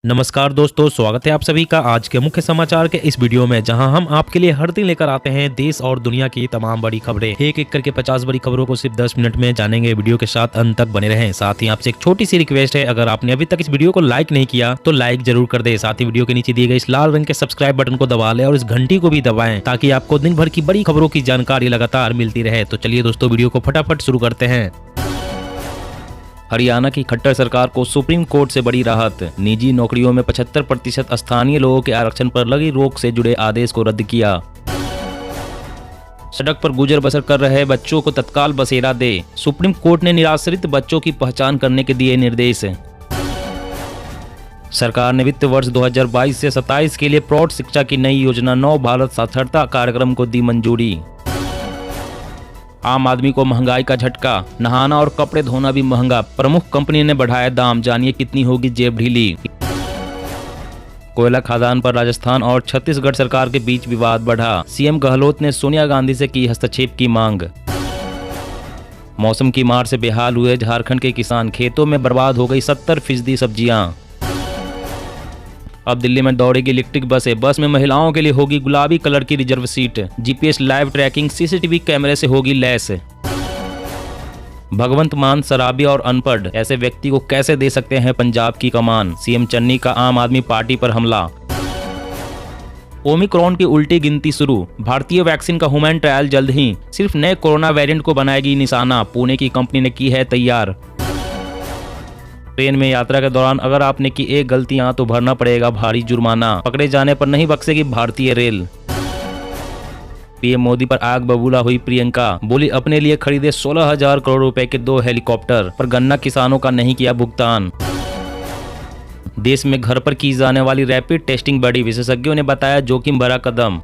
नमस्कार दोस्तों, स्वागत है आप सभी का आज के मुख्य समाचार के इस वीडियो में, जहां हम आपके लिए हर दिन लेकर आते हैं देश और दुनिया की तमाम बड़ी खबरें। एक एक करके 50 बड़ी खबरों को सिर्फ 10 मिनट में जानेंगे। वीडियो के साथ अंत तक बने रहें। साथ ही आपसे एक छोटी सी रिक्वेस्ट है, अगर आपने अभी तक इस वीडियो को लाइक नहीं किया तो लाइक जरूर कर दे। साथ ही वीडियो के नीचे दिए गए इस लाल रंग के सब्सक्राइब बटन को दबा ले और इस घंटी को भी दबाएं, ताकि आपको दिन भर की बड़ी खबरों की जानकारी लगातार मिलती रहे। तो चलिए दोस्तों, वीडियो को फटाफट शुरू करते हैं। हरियाणा की खट्टर सरकार को सुप्रीम कोर्ट से बड़ी राहत। निजी नौकरियों में 75% स्थानीय लोगों के आरक्षण पर लगी रोक से जुड़े आदेश को रद्द किया। सड़क पर गुजर बसर कर रहे बच्चों को तत्काल बसेरा दे। सुप्रीम कोर्ट ने निराश्रित बच्चों की पहचान करने के दिए निर्देश। सरकार ने वित्त वर्ष 2022 से 27 के लिए प्रौढ़ शिक्षा की नई योजना नव भारत साक्षरता कार्यक्रम को दी मंजूरी। आम आदमी को महंगाई का झटका, नहाना और कपड़े धोना भी महंगा, प्रमुख कंपनी ने बढ़ाया दाम, जानिए कितनी होगी जेब ढीली। कोयला खदान पर राजस्थान और छत्तीसगढ़ सरकार के बीच विवाद बढ़ा। सीएम गहलोत ने सोनिया गांधी से की हस्तक्षेप की मांग। मौसम की मार से बेहाल हुए झारखंड के किसान, खेतों में बर्बाद हो गई 70% सब्जियां। अब दिल्ली में दौड़ेगी इलेक्ट्रिक बसें। बस में महिलाओं के लिए होगी गुलाबी कलर की reserve seat. GPS live tracking CCTV कैमरे से होगी लैस। भगवंत मान शराबी और अनपढ़ ऐसे व्यक्ति को कैसे दे सकते हैं पंजाब की कमान, सीएम चन्नी का आम आदमी पार्टी पर हमला। ओमिक्रॉन की उल्टी गिनती शुरू। भारतीय वैक्सीन का ह्यूमन ट्रायल जल्द ही, सिर्फ नए कोरोना वेरिएंट को बनाएगी निशाना, पुणे की कंपनी ने की है तैयार। ट्रेन में यात्रा के दौरान अगर आपने की एक गलतियां तो भरना पड़ेगा भारी जुर्माना, पकड़े जाने पर नहीं बख्शेगी भारतीय रेल। पीएम मोदी पर आग बबूला हुई प्रियंका, बोली अपने लिए खरीदे 16,000 करोड़ रुपए के 2 हेलीकॉप्टर, पर गन्ना किसानों का नहीं किया भुगतान। देश में घर पर की जाने वाली रैपिड टेस्टिंग बढ़ी, विशेषज्ञों ने बताया जोखिम भरा कदम।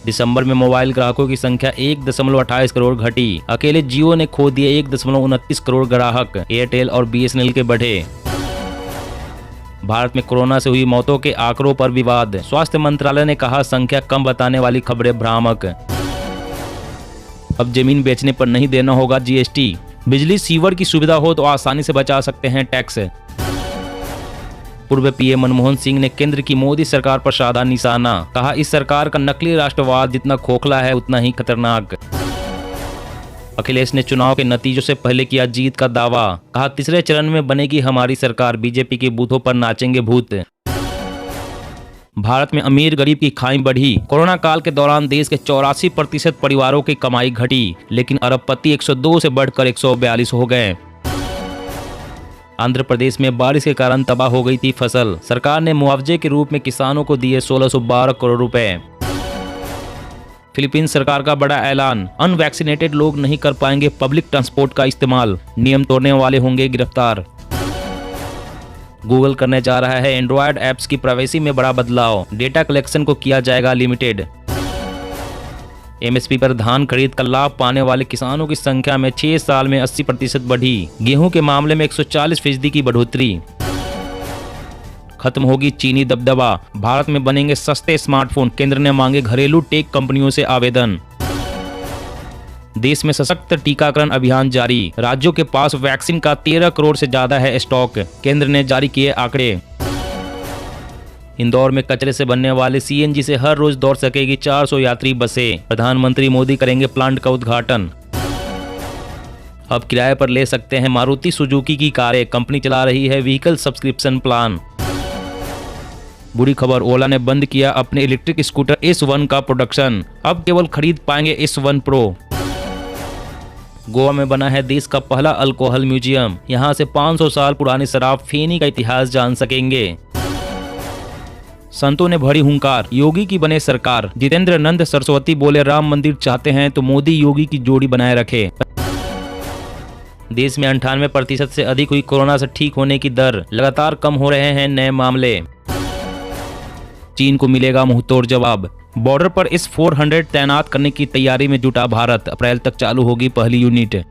दिसंबर में मोबाइल ग्राहकों की संख्या 1.28 करोड़ घटी। अकेले जियो ने खो दिए 1.29 करोड़ ग्राहक, एयरटेल और बीएसएनएल के बढ़े। भारत में कोरोना से हुई मौतों के आंकड़ों पर विवाद। स्वास्थ्य मंत्रालय ने कहा संख्या कम बताने वाली खबरें भ्रामक। अब जमीन बेचने पर नहीं देना होगा जीएसटी। बिजली सीवर की सुविधा हो तो आसानी से बचा सकते हैं टैक्स। पूर्व पीएम मनमोहन सिंह ने केंद्र की मोदी सरकार पर साधा निशाना, कहा इस सरकार का नकली राष्ट्रवाद जितना खोखला है उतना ही खतरनाक। अखिलेश ने चुनाव के नतीजों से पहले किया जीत का दावा, कहा तीसरे चरण में बनेगी हमारी सरकार, बीजेपी के बूथों पर नाचेंगे भूत। भारत में अमीर गरीब की खाई बढ़ी। कोरोना काल के दौरान देश के 84% परिवारों की कमाई घटी, लेकिन अरबपति 102 से बढ़कर 142 हो गए। आंध्र प्रदेश में बारिश के कारण तबाह हो गई थी फसल। सरकार ने मुआवजे के रूप में किसानों को दिए 1612 करोड़ रुपए। फिलीपींस सरकार का बड़ा ऐलान, अनवैक्सीनेटेड लोग नहीं कर पाएंगे पब्लिक ट्रांसपोर्ट का इस्तेमाल, नियम तोड़ने वाले होंगे गिरफ्तार। गूगल करने जा रहा है एंड्रॉयड ऐप्स की प्राइवेसी में बड़ा बदलाव, डेटा कलेक्शन को किया जाएगा लिमिटेड। एमएसपी पर धान खरीद का लाभ पाने वाले किसानों की संख्या में 6 साल में 80% बढ़ी। गेहूं के मामले में 140% की बढ़ोतरी। खत्म होगी चीनी दबदबा, भारत में बनेंगे सस्ते स्मार्टफोन, केंद्र ने मांगे घरेलू टेक कंपनियों से आवेदन। देश में सशक्त टीकाकरण अभियान जारी, राज्यों के पास वैक्सीन का 13 करोड़ से ज्यादा है स्टॉक, केंद्र ने जारी किए आंकड़े। इंदौर में कचरे से बनने वाले सीएनजी से हर रोज दौड़ सकेगी 400 यात्री बसें, प्रधानमंत्री मोदी करेंगे प्लांट का उद्घाटन। अब किराए पर ले सकते हैं मारुति सुजुकी की कारें, कंपनी चला रही है व्हीकल सब्सक्रिप्शन प्लान। बुरी खबर, ओला ने बंद किया अपने इलेक्ट्रिक स्कूटर S1 का प्रोडक्शन, अब केवल खरीद पाएंगे S1 प्रो। गोवा में बना है देश का पहला अल्कोहल म्यूजियम, यहां से 500 साल पुरानी शराब फेनी का इतिहास जान सकेंगे। संतों ने भरी हुंकार, योगी की बने सरकार। जितेंद्र नंद सरस्वती बोले राम मंदिर चाहते हैं तो मोदी योगी की जोड़ी बनाए रखे। देश में 98% से अधिक हुई कोरोना से ठीक होने की दर, लगातार कम हो रहे हैं नए मामले। चीन को मिलेगा मुंहतोड़ जवाब। बॉर्डर पर S-400 तैनात करने की तैयारी में जुटा भारत, अप्रैल तक चालू होगी पहली यूनिट।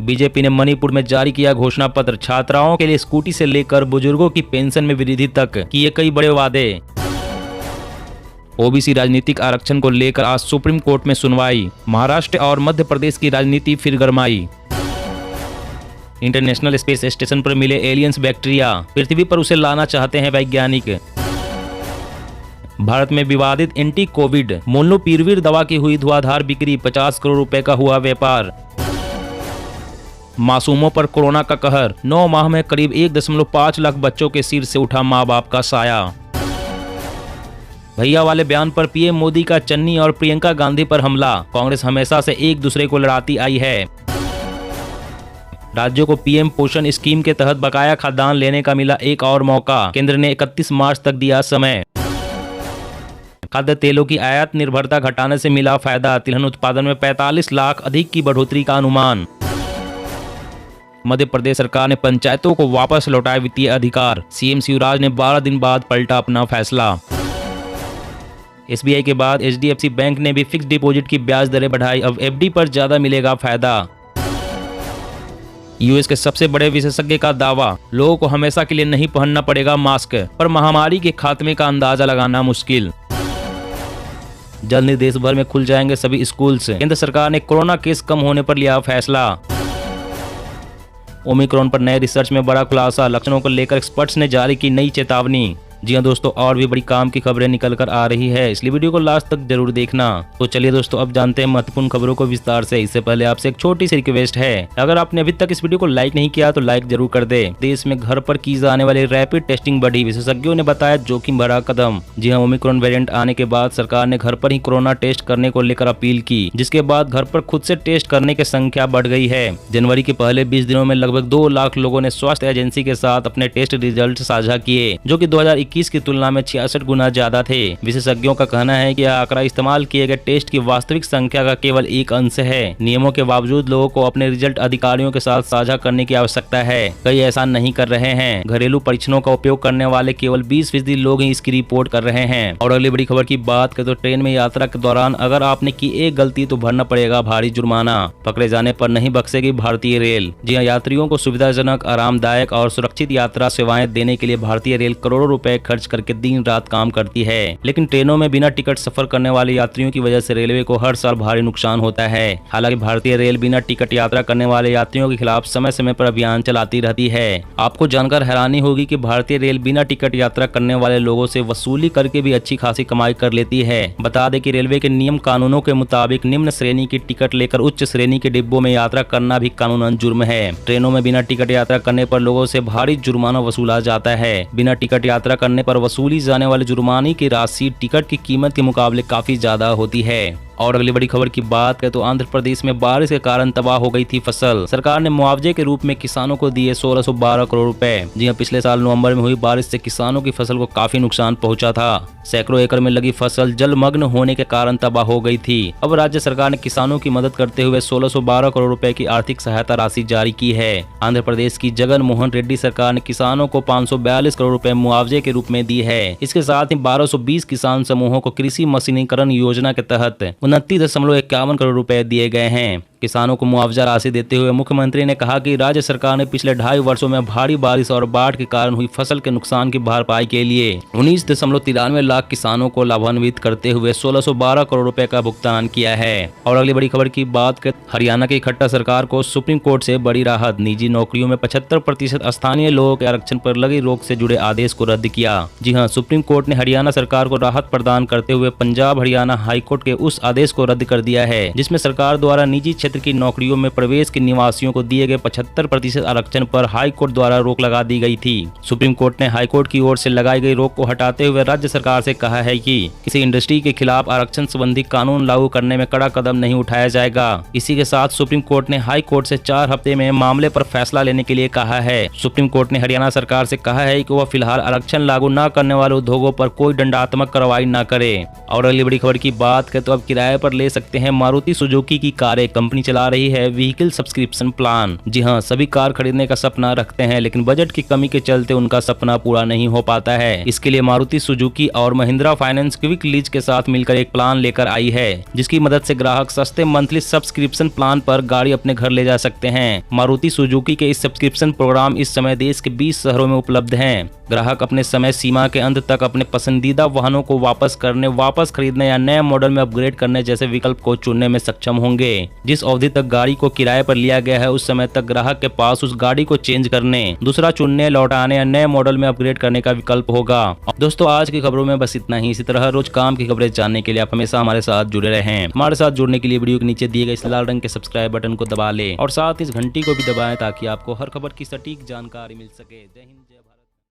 बीजेपी ने मणिपुर में जारी किया घोषणा पत्र, छात्राओं के लिए स्कूटी से लेकर बुजुर्गों की पेंशन में वृद्धि तक किए कई बड़े वादे। ओबीसी राजनीतिक आरक्षण को लेकर आज सुप्रीम कोर्ट में सुनवाई, महाराष्ट्र और मध्य प्रदेश की राजनीति फिर गरमाई। इंटरनेशनल स्पेस स्टेशन पर मिले एलियंस बैक्टीरिया, पृथ्वी पर उसे लाना चाहते हैं वैज्ञानिक। भारत में विवादित एंटी कोविड मोलनुपीरवीर दवा की हुई धुआंधार बिक्री, 50 करोड़ रुपए का हुआ व्यापार। मासूमों पर कोरोना का कहर, 9 माह में करीब 1.5 लाख बच्चों के सिर से उठा माँ बाप का साया। भैया वाले बयान पर पीएम मोदी का चन्नी और प्रियंका गांधी पर हमला, कांग्रेस हमेशा से एक दूसरे को लड़ाती आई है। राज्यों को पीएम पोषण स्कीम के तहत बकाया खाद्यान्न लेने का मिला एक और मौका, केंद्र ने 31 मार्च तक दिया समय। खाद्य तेलों की आयात निर्भरता घटाने से मिला फायदा, तिलहन उत्पादन में 45 लाख अधिक की बढ़ोतरी का अनुमान। मध्य प्रदेश सरकार ने पंचायतों को वापस लौटाए वित्तीय अधिकार, सीएम शिवराज ने 12 दिन बाद पलटा अपना फैसला। एसबीआई के बाद एचडीएफसी बैंक ने भी फिक्स डिपॉजिट की ब्याज दरें बढ़ाई, अब एफडी पर ज्यादा मिलेगा फायदा। यूएस के सबसे बड़े विशेषज्ञ का दावा, लोगों को हमेशा के लिए नहीं पहनना पड़ेगा मास्क, पर महामारी के खात्मे का अंदाजा लगाना मुश्किल। जल्द ही देश भर में खुल जाएंगे सभी स्कूल्स, केंद्र सरकार ने कोरोना केस कम होने पर लिया फैसला। ओमिक्रॉन पर नए रिसर्च में बड़ा खुलासा, लक्षणों को लेकर एक्सपर्ट्स ने जारी की नई चेतावनी। जी हाँ दोस्तों, और भी बड़ी काम की खबरें निकल कर आ रही है, इसलिए वीडियो को लास्ट तक जरूर देखना। तो चलिए दोस्तों, अब जानते हैं महत्वपूर्ण खबरों को विस्तार से। इससे पहले आपसे एक छोटी सी रिक्वेस्ट है, अगर आपने अभी तक इस वीडियो को लाइक नहीं किया तो लाइक जरूर कर दे। देश में घर पर की जाने वाली रैपिड टेस्टिंग बढ़ी, विशेषज्ञों ने बताया जोखिम भरा कदम। जी हाँ, ओमिक्रॉन वेरिएंट आने के बाद सरकार ने घर पर ही कोरोना टेस्ट करने को लेकर अपील की, जिसके बाद घर पर खुद से टेस्ट करने की संख्या बढ़ गई है। जनवरी के पहले 20 दिनों में लगभग 2 लाख लोगों ने स्वास्थ्य एजेंसी के साथ अपने टेस्ट रिजल्ट साझा किए, जो कि 2021 की तुलना में 66 गुना ज्यादा थे। विशेषज्ञों का कहना है कि यह आंकड़ा इस्तेमाल किए गए टेस्ट की वास्तविक संख्या का केवल एक अंश है। नियमों के बावजूद लोगों को अपने रिजल्ट अधिकारियों के साथ साझा करने की आवश्यकता है। कई ऐसा नहीं कर रहे हैं। घरेलू परीक्षणों का उपयोग करने वाले केवल 20% लोग ही इसकी रिपोर्ट कर रहे हैं। और अगली बड़ी खबर की बात करें तो ट्रेन में यात्रा के दौरान अगर आपने की एक गलती तो भरना पड़ेगा भारी जुर्माना, पकड़े जाने पर नहीं बख्शेगी भारतीय रेल। जी हाँ, यात्रियों को सुविधाजनक, आरामदायक और सुरक्षित यात्रा सेवाएं देने के लिए भारतीय रेल करोड़ों रुपए खर्च करके दिन रात काम करती है, लेकिन ट्रेनों में बिना टिकट सफर करने वाले यात्रियों की वजह से रेलवे को हर साल भारी नुकसान होता है। हालांकि भारतीय रेल बिना टिकट यात्रा करने वाले यात्रियों के खिलाफ समय समय पर अभियान चलाती रहती है। आपको जानकर हैरानी होगी कि भारतीय रेल बिना टिकट यात्रा करने वाले लोगों से वसूली करके भी अच्छी खासी कमाई कर लेती है। बता दें कि रेलवे के नियम कानूनों के मुताबिक निम्न श्रेणी की टिकट लेकर उच्च श्रेणी के डिब्बों में यात्रा करना भी कानूनन जुर्म है। ट्रेनों में बिना टिकट यात्रा करने पर लोगों से भारी जुर्माना वसूला जाता है। बिना टिकट यात्रा करने पर वसूली जाने वाले जुर्माने की राशि टिकट की कीमत के मुकाबले काफी ज्यादा होती है। और अगली बड़ी खबर की बात करें तो आंध्र प्रदेश में बारिश के कारण तबाह हो गई थी फसल। सरकार ने मुआवजे के रूप में किसानों को दिए 1612 करोड़ रुपए। जी हाँ, पिछले साल नवंबर में हुई बारिश से किसानों की फसल को काफी नुकसान पहुंचा था। सैकड़ों एकड़ में लगी फसल जलमग्न होने के कारण तबाह हो गई थी। अब राज्य सरकार ने किसानों की मदद करते हुए 1612 करोड़ रुपए की आर्थिक सहायता राशि जारी की है। आंध्र प्रदेश की जगन मोहन रेड्डी सरकार ने किसानों को 542 करोड़ रुपए मुआवजे के रूप में दी है। इसके साथ ही 1220 किसान समूहों को कृषि मशीनीकरण योजना के तहत 29.51 करोड़ रुपए दिए गए हैं। किसानों को मुआवजा राशि देते हुए मुख्यमंत्री ने कहा कि राज्य सरकार ने पिछले 2.5 वर्षों में भारी बारिश और बाढ़ के कारण हुई फसल के नुकसान की भरपाई के लिए 19.93 लाख किसानों को लाभान्वित करते हुए 1612 करोड़ रुपए का भुगतान किया है। और अगली बड़ी खबर की बात करें, हरियाणा की खट्टर सरकार को सुप्रीम कोर्ट से बड़ी राहत। निजी नौकरियों में 75% स्थानीय लोगों के आरक्षण पर लगी रोक से जुड़े आदेश को रद्द किया। जी हाँ, सुप्रीम कोर्ट ने हरियाणा सरकार को राहत प्रदान करते हुए पंजाब हरियाणा हाईकोर्ट के उस आदेश को रद्द कर दिया है, जिसमें सरकार द्वारा निजी क्षेत्र की नौकरियों में प्रवेश के निवासियों को दिए गए 75% आरक्षण पर हाई कोर्ट द्वारा रोक लगा दी गई थी। सुप्रीम कोर्ट ने हाई कोर्ट की ओर से लगाई गई रोक को हटाते हुए राज्य सरकार से कहा है कि किसी इंडस्ट्री के खिलाफ आरक्षण संबंधी कानून लागू करने में कड़ा कदम नहीं उठाया जाएगा। इसी के साथ सुप्रीम कोर्ट ने हाई कोर्ट से 4 हफ्ते में मामले पर फैसला लेने के लिए कहा है। सुप्रीम कोर्ट ने हरियाणा सरकार से कहा है कि वह फिलहाल आरक्षण लागू न करने वाले उद्योगों पर कोई दंडात्मक कार्रवाई न करे। और अगली बड़ी खबर की बात करें तो अब किराए पर ले सकते हैं मारुति सुजुकी की कारें। कंपनी चला रही है व्हीकल सब्सक्रिप्शन प्लान। जी हाँ, सभी कार खरीदने का सपना रखते हैं, लेकिन बजट की कमी के चलते उनका सपना पूरा नहीं हो पाता है। इसके लिए मारुति सुजुकी और महिंद्रा फाइनेंस क्विक लीज के साथ मिलकर एक प्लान लेकर आई है, जिसकी मदद से ग्राहक सस्ते मंथली सब्सक्रिप्शन प्लान पर गाड़ी अपने घर ले जा सकते हैं। मारुति सुजुकी के इस सब्सक्रिप्शन प्रोग्राम इस समय देश के 20 शहरों में उपलब्ध हैं। ग्राहक अपने समय सीमा के अंत तक अपने पसंदीदा वाहनों को वापस करने, वापस खरीदने या नए मॉडल में अपग्रेड करने जैसे विकल्प को चुनने में सक्षम होंगे। जिस अवधि तक गाड़ी को किराए पर लिया गया है उस समय तक ग्राहक के पास उस गाड़ी को चेंज करने, दूसरा चुनने, लौटाने या नए मॉडल में अपग्रेड करने का विकल्प होगा। दोस्तों आज की खबरों में बस इतना ही। इसी तरह रोज काम की खबरें जानने के लिए आप हमेशा हमारे साथ जुड़े रहें। हमारे साथ जुड़ने के लिए वीडियो के नीचे दिए गए इस लाल रंग के सब्सक्राइब बटन को दबा लें और साथ इस घंटी को भी दबाएं ताकि आपको हर खबर की सटीक जानकारी मिल सके। जय हिंद, जय भारत।